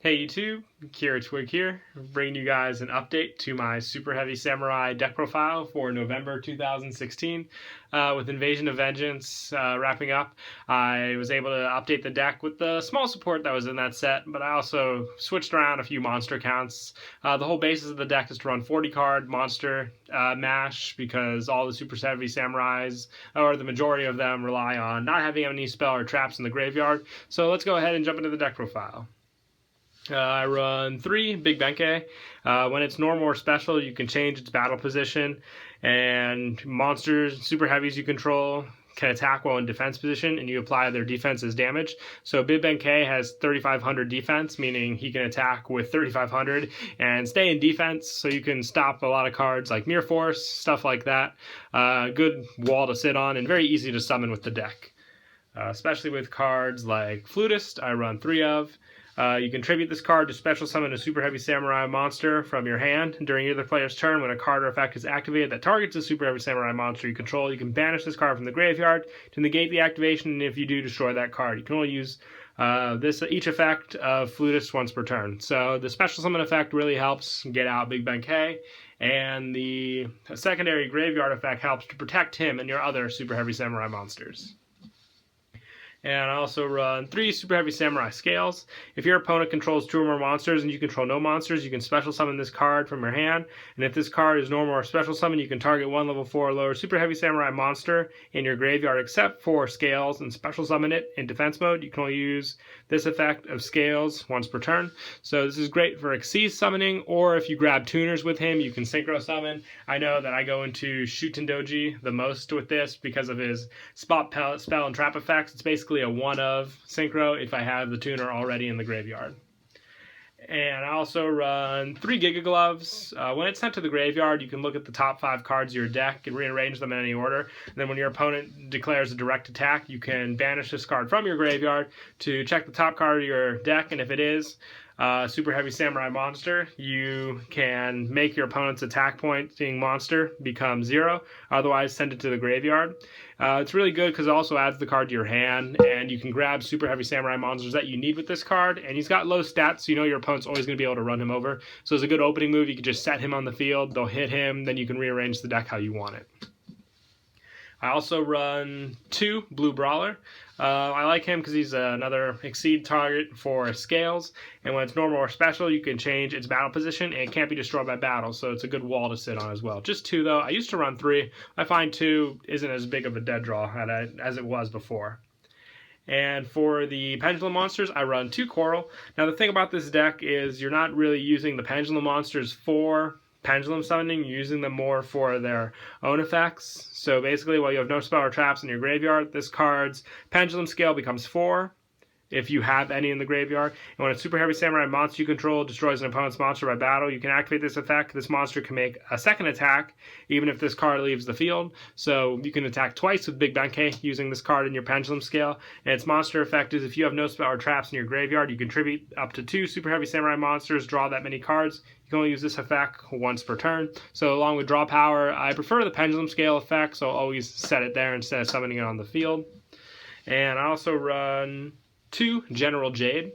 Hey YouTube, Kira Twig here, bringing you guys an update to my Superheavy Samurai deck profile for November 2016. With Invasion of Vengeance wrapping up, I was able to update the deck with the small support that was in that set, but I also switched around a few monster counts. The whole basis of the deck is to run 40 card monster mash because all the Superheavy Samurais, or the majority of them, rely on not having any spell or traps in the graveyard. So let's go ahead and jump into the deck profile. I run 3 Big Benkei. When it's normal or special, you can change its battle position, and monsters, super heavies you control can attack while in defense position, and you apply their defense as damage. So Big Benkei has 3,500 defense, meaning he can attack with 3,500 and stay in defense, so you can stop a lot of cards like Mirror Force, stuff like that. Good wall to sit on, and very easy to summon with the deck. Especially with cards like Flutist, I run 3 of. You can tribute this card to special summon a Superheavy Samurai monster from your hand. During either player's turn, when a card or effect is activated that targets a Superheavy Samurai monster you control, you can banish this card from the graveyard to negate the activation, and if you do, destroy that card. You can only use each effect of Flutist once per turn. So the special summon effect really helps get out Big Benkei, and the secondary graveyard effect helps to protect him and your other Superheavy Samurai monsters. And I also run 3 Superheavy Samurai Scales. If your opponent controls 2 or more monsters and you control no monsters, you can special summon this card from your hand. And if this card is normal or special summon, you can target 1 level 4 or lower Superheavy Samurai monster in your graveyard except for Scales and special summon it in defense mode. You can only use this effect of Scales once per turn. So this is great for Xyz summoning, or if you grab tuners with him, you can synchro summon. I know that I go into Shutendoji the most with this because of his spot spell and trap effects. It's basically a 1 of synchro if I have the tuner already in the graveyard. And I also run 3 Giga Gloves. When it's sent to the graveyard, you can look at the top 5 cards of your deck and rearrange them in any order. And then when your opponent declares a direct attack, you can banish this card from your graveyard to check the top card of your deck, and if it is Superheavy Samurai monster, you can make your opponent's attack pointing monster become 0, otherwise send it to the graveyard. It's really good because it also adds the card to your hand, and you can grab Superheavy Samurai monsters that you need with this card, and he's got low stats, so you know your opponent's always going to be able to run him over. So it's a good opening move. You can just set him on the field, they'll hit him, then you can rearrange the deck how you want it. I also run 2 Blue Brawler. I like him because he's another Xyz target for Scales, and when it's normal or special, you can change its battle position, and it can't be destroyed by battle, so it's a good wall to sit on as well. Just 2 though. I used to run 3. I find 2 isn't as big of a dead draw as it was before. And for the Pendulum monsters, I run 2 Coral. Now the thing about this deck is you're not really using the Pendulum monsters for pendulum summoning, you're using them more for their own effects. So basically, while you have no spell or traps in your graveyard, this card's pendulum scale becomes 4 if you have any in the graveyard. And when a Superheavy Samurai monster you control destroys an opponent's monster by battle, you can activate this effect. This monster can make a second attack even if this card leaves the field. So you can attack twice with Big Benkei using this card in your pendulum scale. And its monster effect is if you have no spell or traps in your graveyard, you contribute up to 2 Superheavy Samurai monsters, draw that many cards. You can only use this effect once per turn. So along with draw power, I prefer the pendulum scale effect, so I'll always set it there instead of summoning it on the field. And I also run 2 General Jade.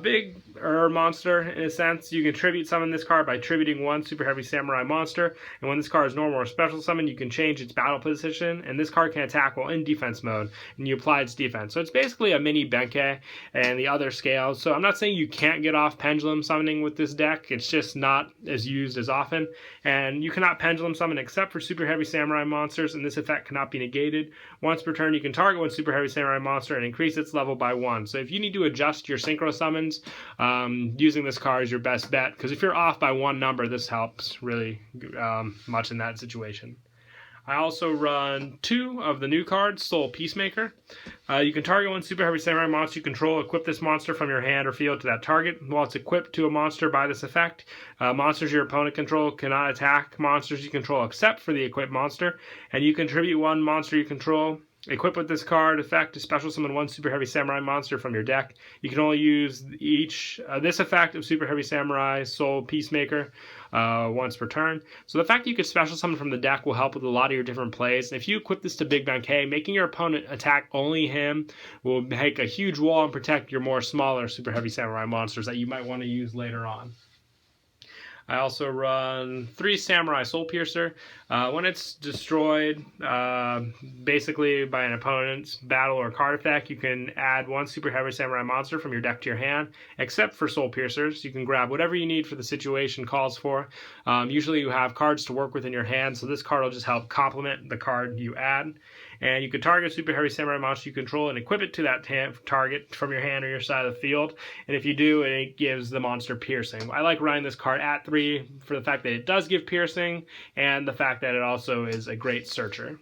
Big monster in a sense. You can tribute summon this card by tributing 1 Superheavy Samurai monster, and when this card is normal or special summon, you can change its battle position, and this card can attack while in defense mode, and you apply its defense. So it's basically a mini Benkei and the other scales. So I'm not saying you can't get off pendulum summoning with this deck, it's just not as used as often, and you cannot pendulum summon except for Superheavy Samurai monsters, and this effect cannot be negated. Once per turn, you can target 1 Superheavy Samurai monster and increase its level by 1. So if you need to adjust your synchro summons, using this card is your best bet, because if you're off by 1 number, this helps really much in that situation. I also run 2 of the new cards, Soul Peacemaker. You can target 1 Superheavy Samurai monster you control, equip this monster from your hand or field to that target. While it's equipped to a monster by this effect, monsters your opponent control cannot attack monsters you control except for the equipped monster, and you contribute 1 monster you control Equipped with this card effect to special summon one Super Heavy Samurai monster from your deck. You can only use this effect of Super Heavy Samurai Soul Peacemaker once per turn. So the fact that you can special summon from the deck will help with a lot of your different plays. And if you equip this to Big Bang K, making your opponent attack only him will make a huge wall and protect your more smaller Super Heavy Samurai monsters that you might want to use later on. I also run 3 Samurai Soul Piercer. When it's destroyed, basically by an opponent's battle or card effect, you can add 1 Super Heavy Samurai monster from your deck to your hand, except for Soul Piercers. You can grab whatever you need for the situation calls for. Usually you have cards to work with in your hand, so this card will just help complement the card you add. And you can target a Super Heavy Samurai monster you control and equip it to that target from your hand or your side of the field. And if you do, it gives the monster piercing. I like running this card at 3 for the fact that it does give piercing and the fact that it also is a great searcher.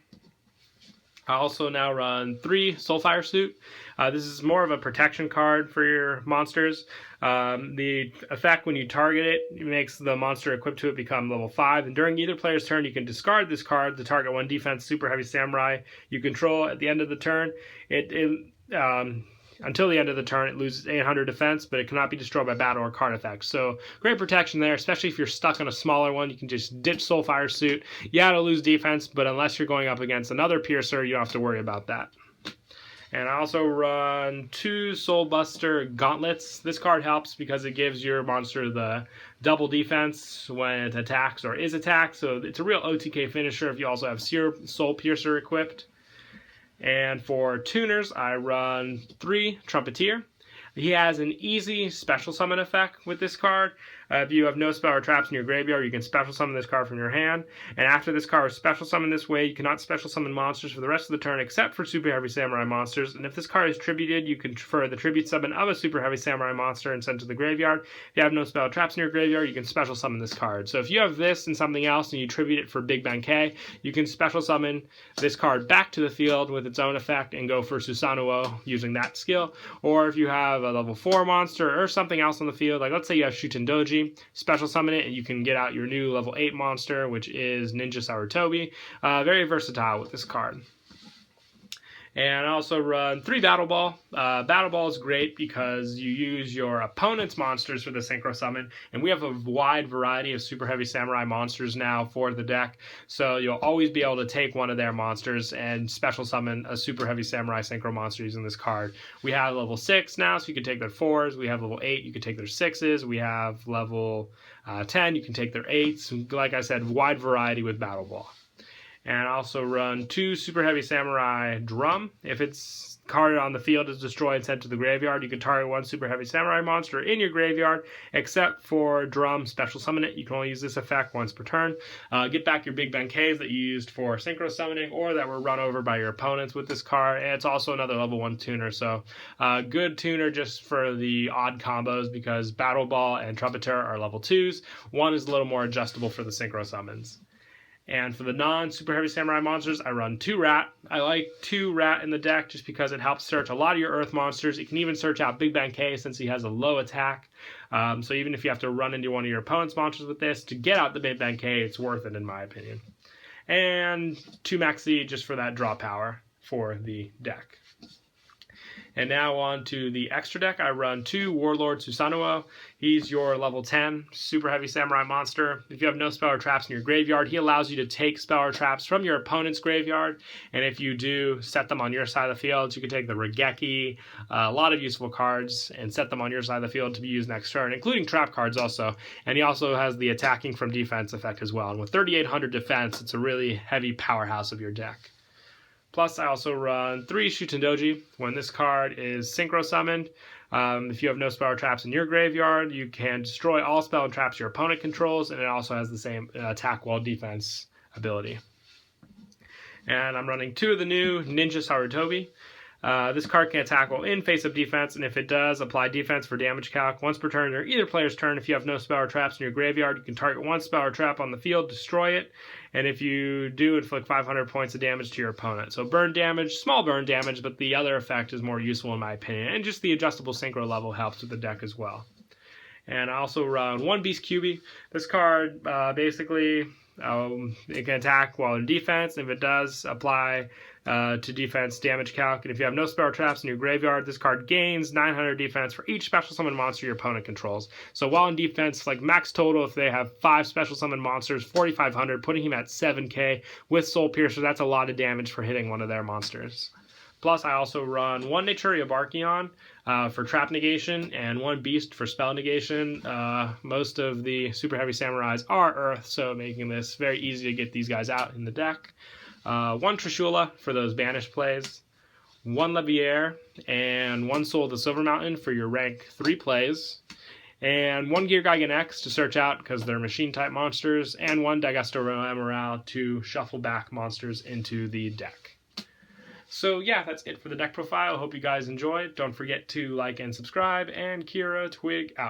I also now run 3 Soulfire Suit. This is more of a protection card for your monsters. The effect when you target it, it makes the monster equipped to it become level 5. And during either player's turn, you can discard this card to target 1 defense Super Heavy Samurai you control. At the end of the turn, until the end of the turn, it loses 800 defense, but it cannot be destroyed by battle or card effects. So great protection there, especially if you're stuck on a smaller one. You can just ditch Soulfire Suit. Yeah, it'll lose defense, but unless you're going up against another Piercer, you don't have to worry about that. And I also run 2 Soul Buster Gauntlets. This card helps because it gives your monster the double defense when it attacks or is attacked. So it's a real OTK finisher if you also have Soul Piercer equipped. And for tuners, I run 3 Trumpeteer. He has an easy special summon effect with this card. If you have no spell or traps in your graveyard, you can special summon this card from your hand. And after this card is special summoned this way, you cannot special summon monsters for the rest of the turn except for Super Heavy Samurai monsters. And if this card is tributed, you can confer the tribute summon of a Super Heavy Samurai monster and send to the graveyard. If you have no spell or traps in your graveyard, you can special summon this card. So if you have this and something else and you tribute it for Big Bang K, you can special summon this card back to the field with its own effect and go for Susanoo using that skill. Or if you have a level 4 monster or something else on the field, like let's say you have Shutendoji, special summon it and you can get out your new level 8 monster, which is Ninja Sarutobi. Very versatile with this card. And I also run 3 Battle Ball. Battle Ball is great because you use your opponent's monsters for the Synchro Summon, and we have a wide variety of Super Heavy Samurai monsters now for the deck, so you'll always be able to take one of their monsters and special summon a Super Heavy Samurai Synchro monster using this card. We have level 6 now, so you can take their 4s. We have level 8, you can take their 6s. We have level 10, you can take their 8s. Like I said, wide variety with Battle Ball. And I also run 2 Super Heavy Samurai Drum. If its card on the field is destroyed and sent to the graveyard, you can target 1 Super Heavy Samurai monster in your graveyard, except for Drum, special summon it. You can only use this effect once per turn. Get back your Big Bang Ks that you used for Synchro Summoning or that were run over by your opponents with this card. And it's also another level 1 tuner, so good tuner just for the odd combos because Battle Ball and Trumpeter are level 2s. One is a little more adjustable for the Synchro Summons. And for the non-Super Heavy Samurai monsters, I run 2 Rat. I like 2 Rat in the deck just because it helps search a lot of your Earth monsters. It can even search out Big Bang K since he has a low attack. So even if you have to run into one of your opponent's monsters with this, to get out the Big Bang K, it's worth it in my opinion. And 2 Maxi just for that draw power for the deck. And now on to the extra deck. I run 2 Warlord Susanoo. He's your level 10 Super Heavy Samurai monster. If you have no spell or traps in your graveyard, he allows you to take spell or traps from your opponent's graveyard. And if you do set them on your side of the field, you can take the Regeki, a lot of useful cards, and set them on your side of the field to be used next turn, including trap cards also. And he also has the attacking from defense effect as well. And with 3,800 defense, it's a really heavy powerhouse of your deck. Plus, I also run 3 Shutendoji. When this card is Synchro Summoned, if you have no spell or traps in your graveyard, you can destroy all spell and traps your opponent controls, and it also has the same attack while defense ability. And I'm running 2 of the new Ninja Sarutobi. This card can attack while in face-up defense, and if it does, apply defense for damage calc once per turn or either player's turn. If you have no spell or traps in your graveyard, you can target 1 spell or trap on the field, destroy it, and if you do, inflict 500 points of damage to your opponent. So burn damage, small burn damage, but the other effect is more useful in my opinion, and just the adjustable synchro level helps with the deck as well. And I also run 1 Beast Cubie. This card basically It can attack while in defense. If it does, apply to defense damage calc. And if you have no spell traps in your graveyard, this card gains 900 defense for each special summon monster your opponent controls. So while in defense, like max total, if they have 5 special summon monsters, 4,500, putting him at 7k with Soul Piercer, that's a lot of damage for hitting one of their monsters. Plus, I also run 1 Naturia Barkion for trap negation and 1 Beast for spell negation. Most of the Super Heavy Samurais are Earth, so making this very easy to get these guys out in the deck. 1 Trishula for those banished plays. 1 Levier and 1 Soul of the Silver Mountain for your rank 3 plays. And 1 Gear Gigan X to search out because they're machine-type monsters. And 1 Daigusto Emerald to shuffle back monsters into the deck. So yeah, that's it for the deck profile. Hope you guys enjoyed. Don't forget to like and subscribe, and Kira Twig out.